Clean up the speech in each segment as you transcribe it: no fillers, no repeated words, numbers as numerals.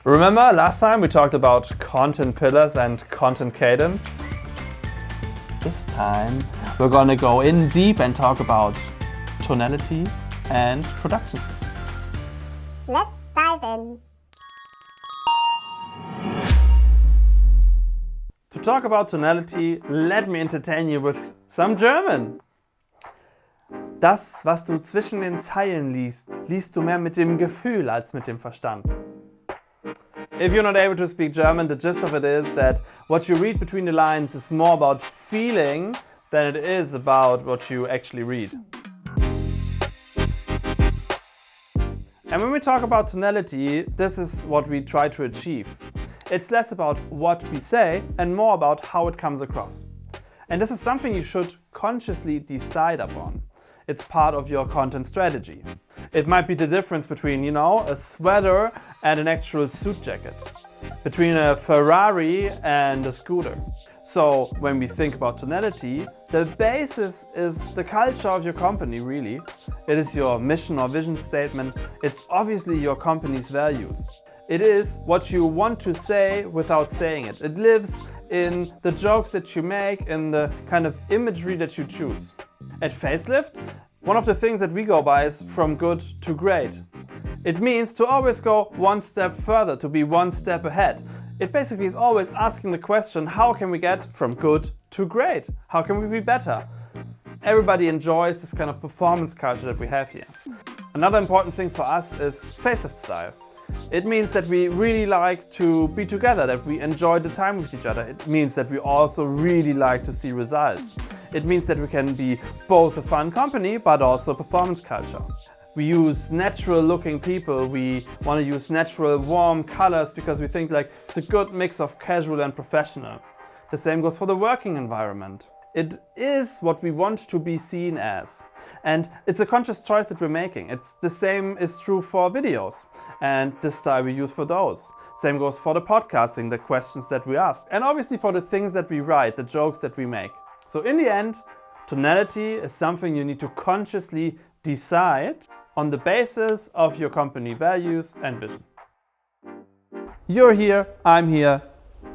Remember last time we talked about content pillars and content cadence? This time we're gonna go in deep and talk about tonality and production. Let's dive in. To talk about tonality, let me entertain you with some German. Das, was du zwischen den Zeilen liest, liest du mehr mit dem Gefühl als mit dem Verstand. If you're not able to speak German, the gist of it is that what you read between the lines is more about feeling than it is about what you actually read. And when we talk about tonality, this is what we try to achieve. It's less about what we say and more about how it comes across. And this is something you should consciously decide upon. It's part of your content strategy. It might be the difference between, a sweater and an actual suit jacket, between a Ferrari and a scooter. So when we think about tonality, the basis is the culture of your company, really. It is your mission or vision statement. It's obviously your company's values. It is what you want to say without saying it. It lives in the jokes that you make, in the kind of imagery that you choose. At Facelift, one of the things that we go by is from good to great. It means to always go one step further, to be one step ahead. It basically is always asking the question, how can we get from good to great? How can we be better? Everybody enjoys this kind of performance culture that we have here. Another important thing for us is Facelift style. It means that we really like to be together, that we enjoy the time with each other. It means that we also really like to see results. It means that we can be both a fun company, but also a performance culture. We use natural looking people. We want to use natural warm colors because we think it's a good mix of casual and professional. The same goes for the working environment. It is what we want to be seen as. And it's a conscious choice that we're making. It's the same is true for videos and the style we use for those. Same goes for the podcasting, the questions that we ask, and obviously for the things that we write, the jokes that we make. So in the end, tonality is something you need to consciously decide on the basis of your company values and vision. You're here, I'm here,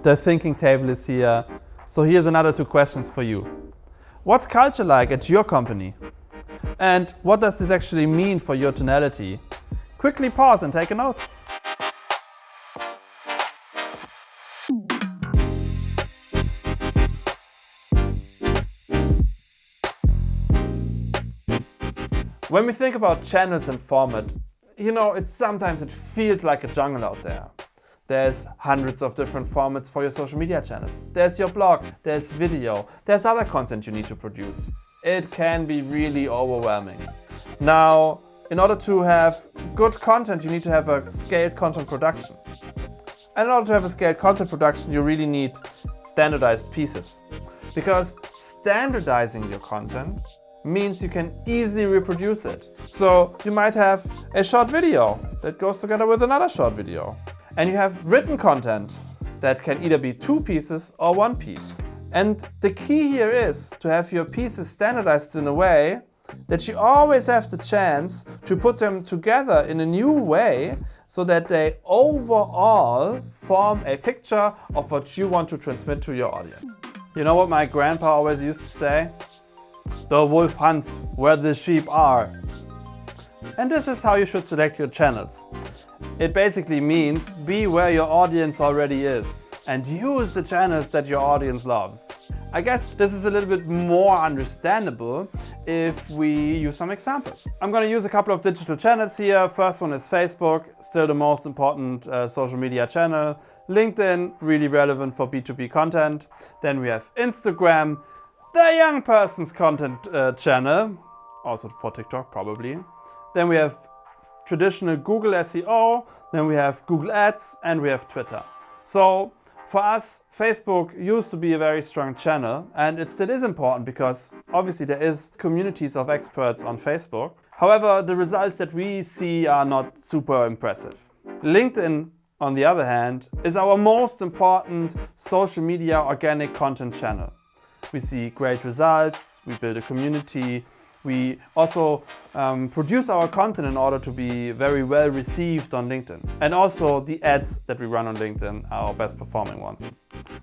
the thinking table is here. So here's another 2 questions for you. What's culture like at your company? And what does this actually mean for your tonality? Quickly pause and take a note. When we think about channels and format, sometimes it feels like a jungle out there. There's hundreds of different formats for your social media channels. There's your blog, there's video, there's other content you need to produce. It can be really overwhelming. Now, in order to have good content, you need to have a scaled content production. And in order to have a scaled content production, you really need standardized pieces. Because standardizing your content means you can easily reproduce it. So you might have a short video that goes together with another short video. And you have written content that can either be 2 pieces or 1 piece. And the key here is to have your pieces standardized in a way that you always have the chance to put them together in a new way so that they overall form a picture of what you want to transmit to your audience. You know what my grandpa always used to say? The wolf hunts where the sheep are. And this is how you should select your channels. It basically means be where your audience already is and use the channels that your audience loves. I guess this is a little bit more understandable if we use some examples. I'm going to use a couple of digital channels here. First one is Facebook, still the most important social media channel. LinkedIn, really relevant for B2B content. Then we have Instagram, the young person's content channel, also for TikTok probably. Then we have traditional Google SEO, then we have Google Ads, and we have Twitter. So for us, Facebook used to be a very strong channel, and it still is important because obviously there is communities of experts on Facebook. However, the results that we see are not super impressive. LinkedIn, on the other hand, is our most important social media organic content channel. We see great results, we build a community, we also produce our content in order to be very well received on LinkedIn. And also the ads that we run on LinkedIn are our best performing ones.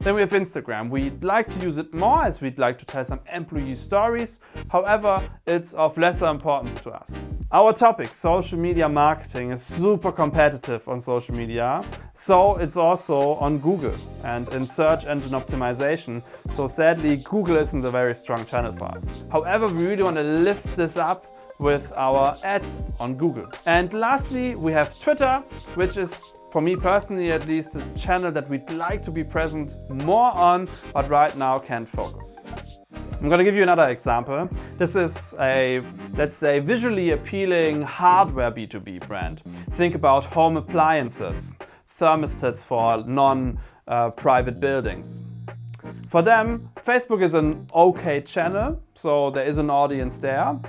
Then we have Instagram. We'd like to use it more as we'd like to tell some employee stories. However, it's of lesser importance to us. Our topic, social media marketing, is super competitive on social media. So it's also on Google and in search engine optimization. So sadly, Google isn't a very strong channel for us. However, we really want to lift this up with our ads on Google. And lastly, we have Twitter, which is, for me personally at least, a channel that we'd like to be present more on, but right now can't focus. I'm going to give you another example. This is a, let's say, visually appealing hardware B2B brand. Think about home appliances, thermostats for non-private buildings. For them, Facebook is an okay channel, so there is an audience there.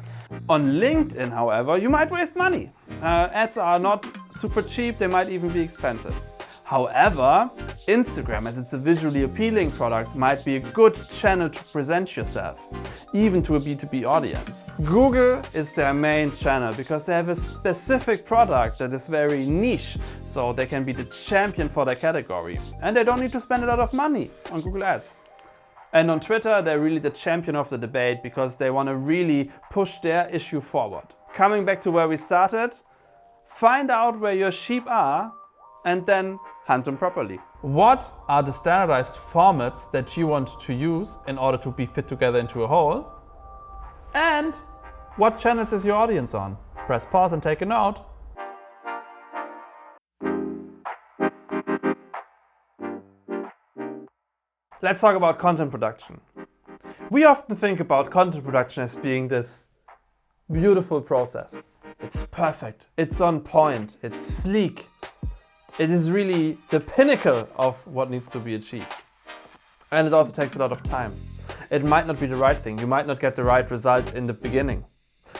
On LinkedIn, however, you might waste money. Ads are not super cheap, they might even be expensive. However, Instagram, as it's a visually appealing product, might be a good channel to present yourself, even to a B2B audience. Google is their main channel because they have a specific product that is very niche, so they can be the champion for their category. And they don't need to spend a lot of money on Google Ads. And on Twitter, they're really the champion of the debate because they want to really push their issue forward. Coming back to where we started, find out where your sheep are and then hunt them properly. What are the standardized formats that you want to use in order to be fit together into a whole? And what channels is your audience on? Press pause and take a note. Let's talk about content production. We often think about content production as being this beautiful process. It's perfect, it's on point, it's sleek. It is really the pinnacle of what needs to be achieved. And it also takes a lot of time. It might not be the right thing, you might not get the right result in the beginning.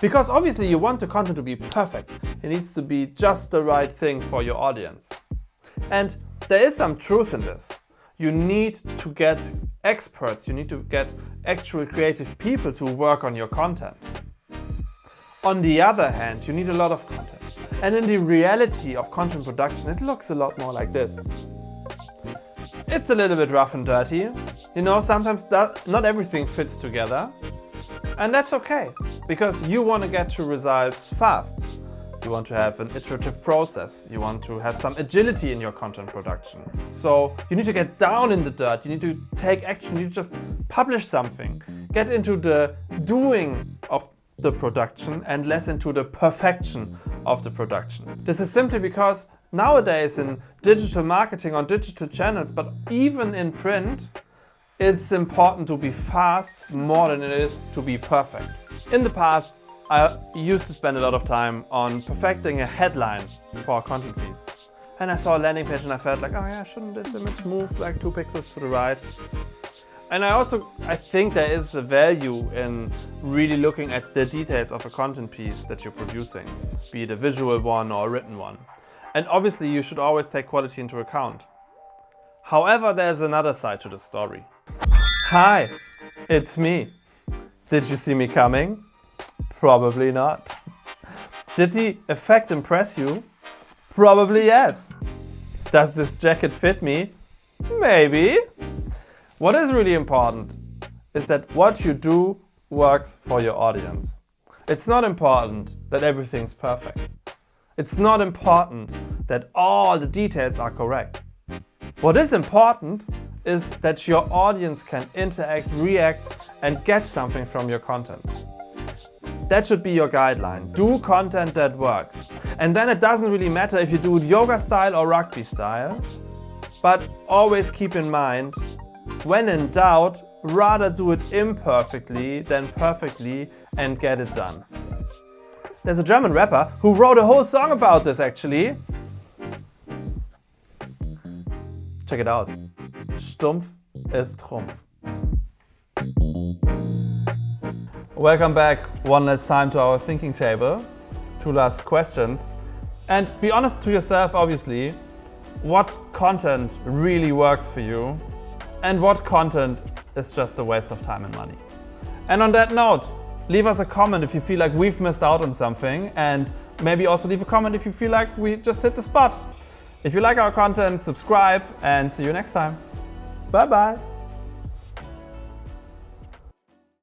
Because obviously you want the content to be perfect. It needs to be just the right thing for your audience. And there is some truth in this. You need to get experts, you need to get actual creative people to work on your content. On the other hand, you need a lot of content. And in the reality of content production, it looks a lot more like this. It's a little bit rough and dirty. You know, sometimes not everything fits together. And that's okay, because you want to get to results fast. You want to have an iterative process. You want to have some agility in your content production. So you need to get down in the dirt. You need to take action. You need to just publish something. Get into the doing of the production and less into the perfection of the production. This is simply because nowadays in digital marketing on digital channels, but even in print, it's important to be fast more than it is to be perfect. In the past, I used to spend a lot of time on perfecting a headline for a content piece. And I saw a landing page and I felt like, oh yeah, shouldn't this image move like 2 pixels to the right? And I think there is a value in really looking at the details of a content piece that you're producing, be it a visual one or a written one. And obviously you should always take quality into account. However, there's another side to the story. Hi, it's me. Did you see me coming? Probably not. Did the effect impress you? Probably yes. Does this jacket fit me? Maybe. What is really important is that what you do works for your audience. It's not important that everything's perfect. It's not important that all the details are correct. What is important is that your audience can interact, react, and get something from your content. That should be your guideline. Do content that works. And then it doesn't really matter if you do it yoga style or rugby style, but always keep in mind, when in doubt, rather do it imperfectly than perfectly and get it done. There's a German rapper who wrote a whole song about this actually. Check it out. Stumpf ist Trumpf. Welcome back one last time to our thinking table. 2 last questions. And be honest to yourself, obviously, what content really works for you and what content is just a waste of time and money. And on that note, Leave us a comment if you feel like we've missed out on something, and maybe also leave a comment if you feel like we just hit the spot. If you like our content, subscribe, and see you next time. Bye bye.